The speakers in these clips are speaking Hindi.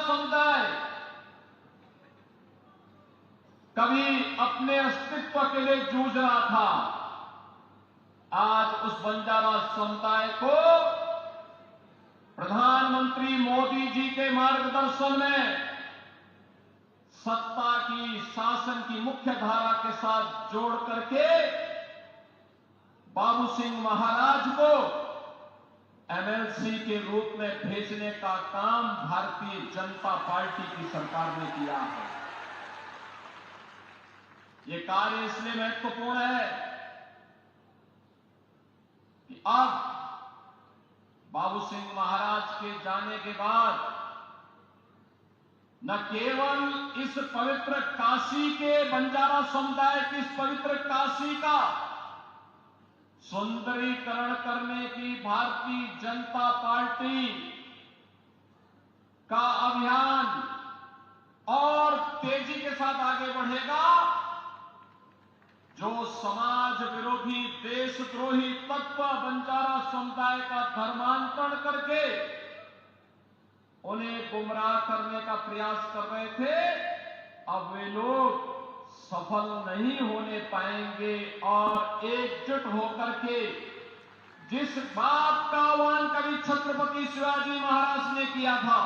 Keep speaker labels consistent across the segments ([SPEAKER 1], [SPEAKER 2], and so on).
[SPEAKER 1] समुदाय कभी अपने अस्तित्व के लिए जूझ रहा था, आज उस बंजारा समुदाय को प्रधानमंत्री मोदी जी के मार्गदर्शन में सत्ता की, शासन की मुख्य धारा के साथ जोड़ करके बाबू सिंह महाराज को एमएलसी के रूप में भेजने का काम भारतीय जनता पार्टी की सरकार ने किया है। ये कार्य इसलिए महत्वपूर्ण है कि अब बाबू सिंह महाराज के जाने के बाद न केवल इस पवित्र काशी के बंजारा समुदाय की इस पवित्र काशी का सुंदरीकरण करने की भारतीय जनता पार्टी का अभियान और तेजी के साथ आगे बढ़ेगा। जो समाज विरोधी, देशद्रोही तत्व बंजारा समुदाय का धर्मांतरण करके उन्हें गुमराह करने का प्रयास कर रहे थे, अब वे लोग सफल नहीं होने पाएंगे और एकजुट होकर के जिस बात का आह्वान कभी छत्रपति शिवाजी महाराज ने किया था,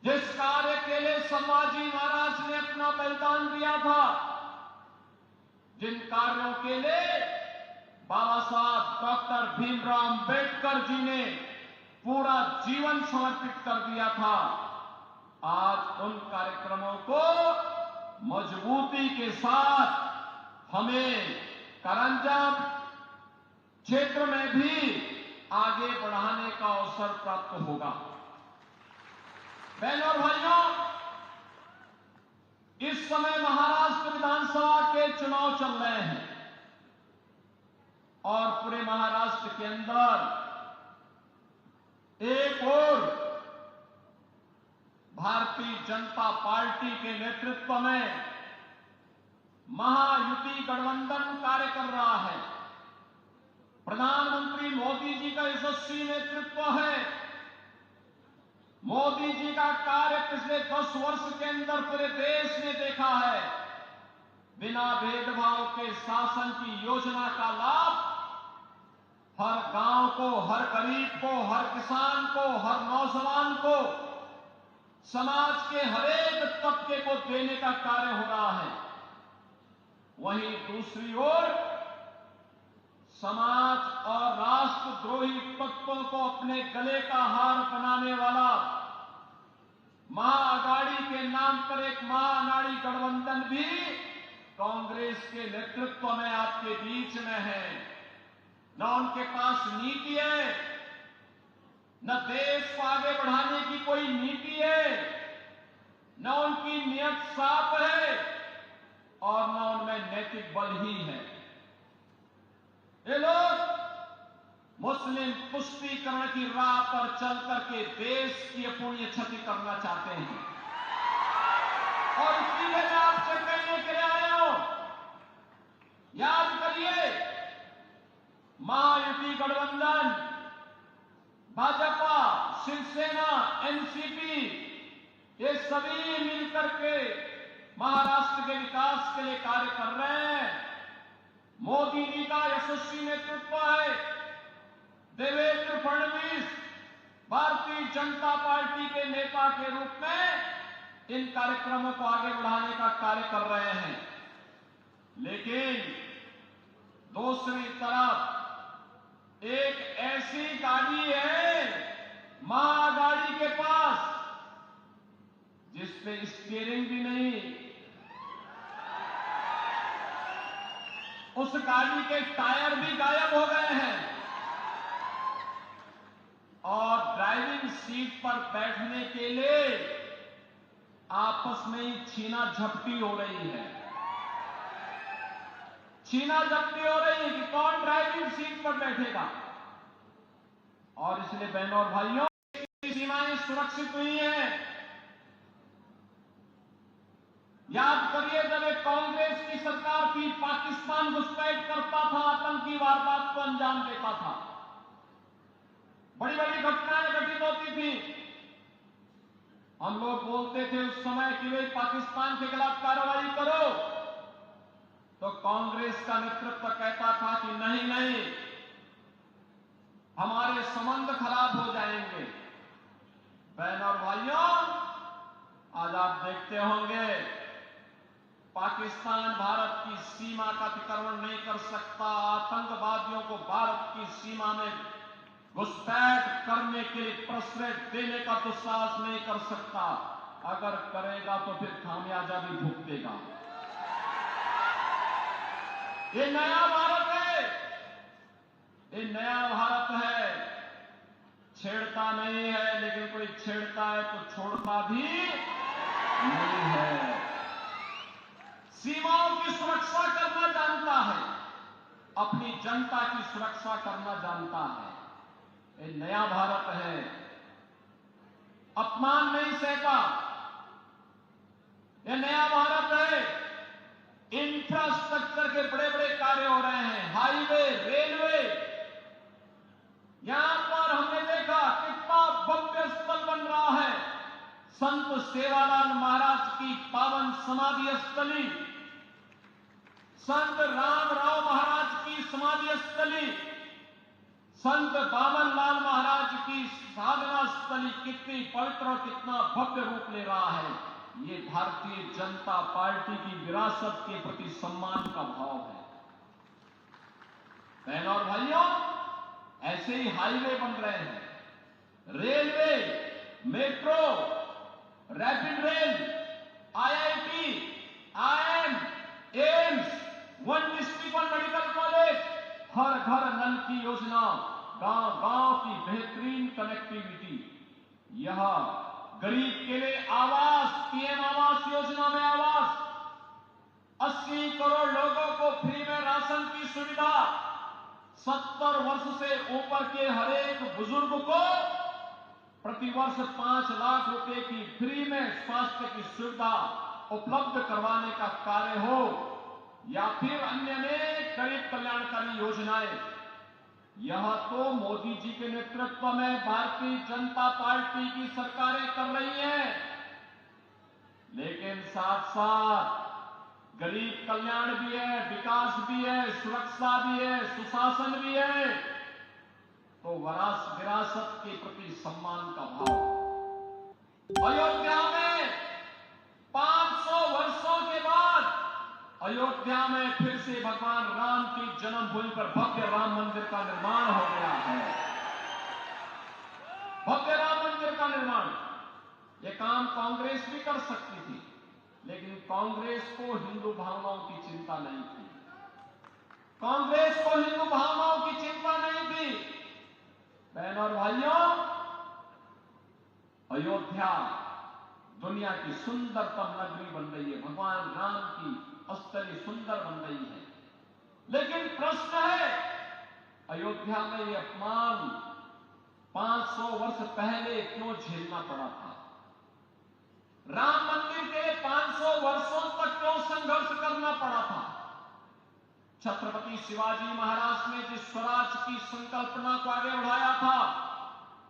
[SPEAKER 1] जिस कार्य के लिए संभाजी महाराज ने अपना बलिदान दिया था, जिन कार्यों के लिए बाबा साहब डॉक्टर भीमराव अंबेडकर जी ने पूरा जीवन समर्पित कर दिया था, आज उन कार्यक्रमों को मजबूती के साथ हमें करंजम क्षेत्र में भी आगे बढ़ाने का अवसर प्राप्त होगा। बहनों और भाइयों, इस समय महाराष्ट्र विधानसभा के चुनाव चल रहे हैं और पूरे महाराष्ट्र के अंदर एक और भारतीय जनता पार्टी के नेतृत्व में महायुति गठबंधन कार्य कर रहा है। प्रधानमंत्री मोदी जी का यशस्वी नेतृत्व है। मोदी जी का कार्य पिछले 10 वर्ष के अंदर पूरे देश ने देखा है। बिना भेदभाव के शासन की योजना का लाभ हर गांव को, हर गरीब को, हर किसान को, हर नौजवान को, समाज के हर एक तबके को देने का कार्य हो रहा है। वहीं दूसरी ओर समाज और राष्ट्रद्रोही तत्वों को अपने गले का हार बनाने वाला महाअघाड़ी के नाम पर एक महाअघाड़ी गठबंधन भी कांग्रेस के नेतृत्व में आपके बीच में है। न उनके पास नीति है, न देश को आगे बढ़ाने की कोई नीति है, न उनकी नियत साफ है और न उनमें नैतिक बल ही है। ये लोग मुस्लिम पुष्टिकरण की राह पर चल करके देश की अपूर्णीय क्षति करना चाहते हैं और इसलिए मैं आपसे कहने के लिए आया हूं, याद करिए, महायुति गठबंधन, भाजपा, शिवसेना, एनसीपी, ये सभी मिलकर के महाराष्ट्र के विकास के लिए कार्य कर रहे हैं। मोदी जी का यशस्वी नेतृत्व है। देवेंद्र फडणवीस भारतीय जनता पार्टी के नेता के रूप में इन कार्यक्रमों को आगे बढ़ाने का कार्य कर रहे हैं। लेकिन दूसरी तरफ एक ऐसी गाड़ी है महाअघाड़ी के पास जिसपे स्टीयरिंग भी नहीं, उस गाड़ी के टायर भी गायब हो गए हैं और ड्राइविंग सीट पर बैठने के लिए आपस में ही छीना झपटी हो रही है। छीना झपटी हो रही है कि कौन ड्राइविंग सीट पर बैठेगा। और इसलिए बहनों और भाइयों, सीमाएं सुरक्षित हुई हैं। याद करिए, जब एक कांग्रेस की सरकार थी, पाकिस्तान घुसपैठ करता था, आतंकी वारदात को अंजाम देता था, बड़ी बड़ी घटनाएं घटित होती थी। हम लोग बोलते थे उस समय कि भाई पाकिस्तान के खिलाफ कार्रवाई करो, तो कांग्रेस का नेतृत्व कहता था कि नहीं नहीं, हमारे संबंध खराब हो जाएंगे। बहन और भाइयों, आज आप देखते होंगे पाकिस्तान भारत की सीमा का अतिक्रमण नहीं कर सकता, आतंकवादियों को भारत की सीमा में घुसपैठ करने के लिए प्रश्रय देने का दुस्साहस नहीं कर सकता। अगर करेगा तो फिर खामियाजा भी भुगतेगा। ये नया भारत है, ये नया भारत है। छेड़ता नहीं है, लेकिन कोई छेड़ता है तो छोड़ता भी नहीं है। सीमाओं की सुरक्षा करना जानता है, अपनी जनता की सुरक्षा करना जानता है। ये नया भारत है, अपमान नहीं सहता। ये नया भारत है, इंफ्रास्ट्रक्चर के बड़े बड़े कार्य हो रहे हैं, हाईवे, रेलवे। यहां पर हमने देखा कितना भव्य स्थल बन रहा है, संत सेवालाल महाराज की पावन समाधि स्थली, संत रामराव महाराज की समाधि स्थली, संत बामनलाल महाराज की साधना स्थली कितनी पवित्र और कितना भव्य रूप ले रहा है। ये भारतीय जनता पार्टी की विरासत के प्रति सम्मान का भाव है। बहनों और भाइयों, ऐसे ही हाईवे बन रहे हैं, railway, metro, rapid rail, IIT, IIM, AIIMS, one district one medical college, हर घर नल की योजना, गांव गांव की बेहतरीन कनेक्टिविटी, यह गरीब के लिए आवास, पीएम आवास योजना में आवास, 80 करोड़ लोगों को फ्री में राशन की सुविधा, 70 वर्ष से ऊपर के हर एक बुजुर्ग को प्रतिवर्ष 5 लाख रुपए की फ्री में स्वास्थ्य की सुविधा उपलब्ध करवाने का कार्य हो, या फिर अन्य अनेक गरीब कल्याणकारी योजनाएं, यह तो मोदी जी के नेतृत्व में भारतीय जनता पार्टी की सरकारें कर रही हैं। लेकिन साथ साथ गरीब कल्याण भी है, विकास भी है, सुरक्षा भी है, सुशासन भी है, तो विरासत के प्रति सम्मान का भाव। अयोध्या में 500 वर्षों के बाद अयोध्या में फिर से भगवान राम की जन्मभूमि पर भव्य राम मंदिर का निर्माण हो गया है। भव्य राम मंदिर का निर्माण, यह काम कांग्रेस भी कर सकती थी, लेकिन कांग्रेस को हिंदू भावनाओं की चिंता नहीं थी। कांग्रेस को हिंदू भावनाओं की चिंता नहीं थी। बहनों और भाइयों, अयोध्या दुनिया की सुंदरतम नगरी बन रही है, भगवान राम की स्थली सुंदर बन रही है। लेकिन प्रश्न है, अयोध्या में यह अपमान 500 वर्ष पहले क्यों झेलना पड़ा था? राम मंदिर के 500 वर्षों तक क्यों संघर्ष करना पड़ा था? छत्रपति शिवाजी महाराज ने जिस स्वराज की संकल्पना को आगे बढ़ाया था,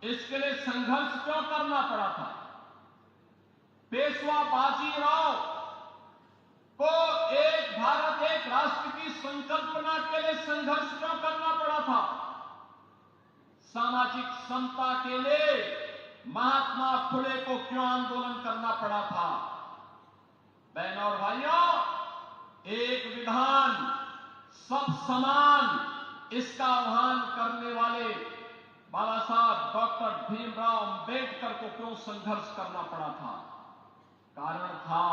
[SPEAKER 1] इसके लिए संघर्ष क्यों करना पड़ा था? पेशवा बाजीराव को एक भारत एक राष्ट्र की संकल्पना के लिए संघर्ष क्यों करना पड़ा था? सामाजिक समता के लिए महात्मा फुले को क्यों आंदोलन करना पड़ा था? बहनों और भाइयों, एक विधान सब समान, इसका आह्वान करने वाले बाबा साहब डॉक्टर भीमराव अंबेडकर को क्यों संघर्ष करना पड़ा था? कारण था,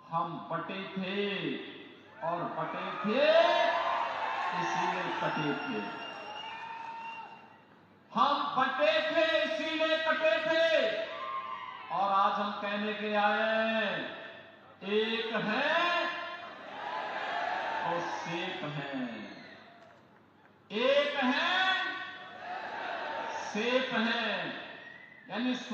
[SPEAKER 1] हम बटे थे और बटे थे इसीलिए कटे थे। हम बटे थे इसीलिए कटे थे, और आज हम कहने के आए, एक है और सेक है। एक है, सेक है, यानी